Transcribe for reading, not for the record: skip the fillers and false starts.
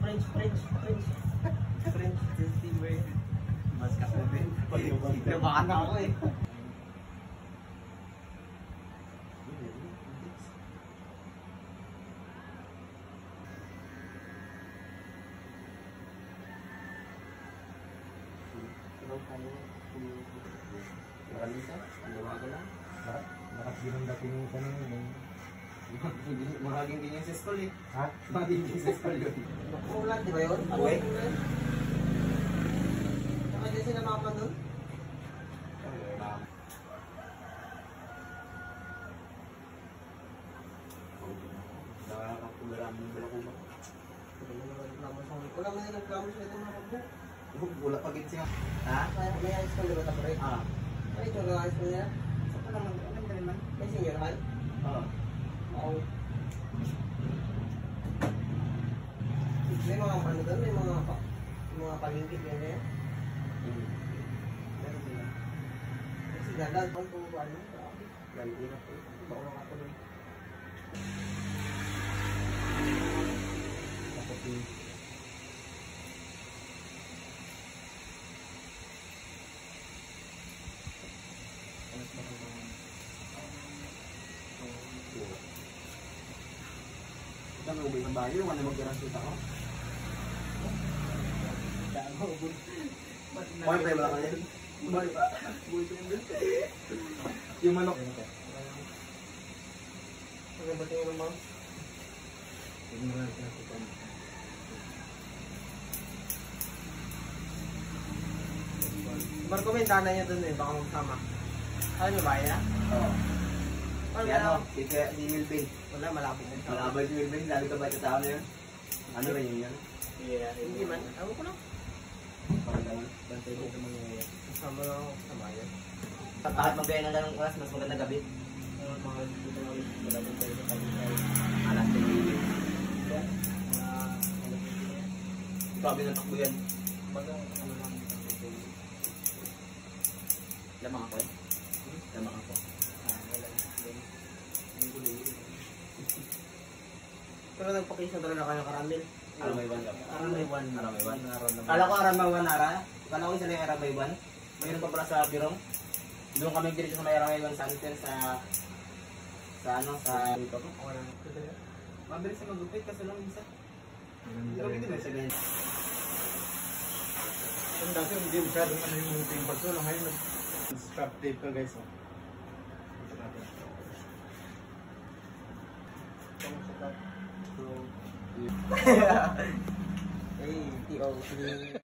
French. French steamer. Mas kasabi. Nabakan ako eh. Nakalisa? Gawa ko lang. Lakas ginang dating yung kanina. Mahaging din yung sa school eh. Ha? Mahaging din sa school yun. Ulan, di ba yun? Uwi? Saka din sila mama doon? Nakakakularami yung balakuba. Wala mo na nagkamo sa ito mga kabuk. Wala pa gid siya. Ha? May high school diba tapos? Ah. Ay, ito na high school niya? Sa pa naman, ano rin man? May senior high? Oo. Oo. May mga ano doon, may mga palingkit yan eh. Meron sila. Kasi ganda pang po ano. Lalo na po. Baka mga tuloy. Tapos yung Ito ang ubay ng bayo, wala mag-garang kita ko. Buhay pa ba kayo? Buhay pa. Buhay pa yung yung manok. Ano ba tingin mo? Marco, may dana niya doon eh, baka magsama. Ano ba yan? Oo. Ano Yan o, ba? si Milvin. Wala, malapit na. Malabay si Milvin, dali ka ba sa tao na yun? Ano rin yun yan? Hindi man. Ewan ko lang. Parang naman. Bantay ko sa mga ngayon. Kasama lang ako sa bayan. Kahit magbigay ng ganong oras, mas maganda gabi. Mga dito na ulit. Wala mong tayo sa tayo. Alas din yun. Mga Grabe ng takbo yan. bagang ano lang dito. Lamang ako eh. Lamang ako. Wala. Pero nagpakisya talaga kayo karamil. Aramay 1 ka. Aramay 1. Aramay 1. Araw na. Kala ko Aramay 1 Nara. Kala ko isa lang yung Aramay 1. Mayroon pa pala sa Birong. Doon kami diretso sa may Aramay 1 Center sa ano sa dito ko. Wala. Mabilis na magupit kasi lang isa. Grabe din sa ganyan. Ang dati hindi masyadong ano yung munting baso lang. Ngayon nag-strap tape ka guys. Oh. Ito natin. Hey, T.O.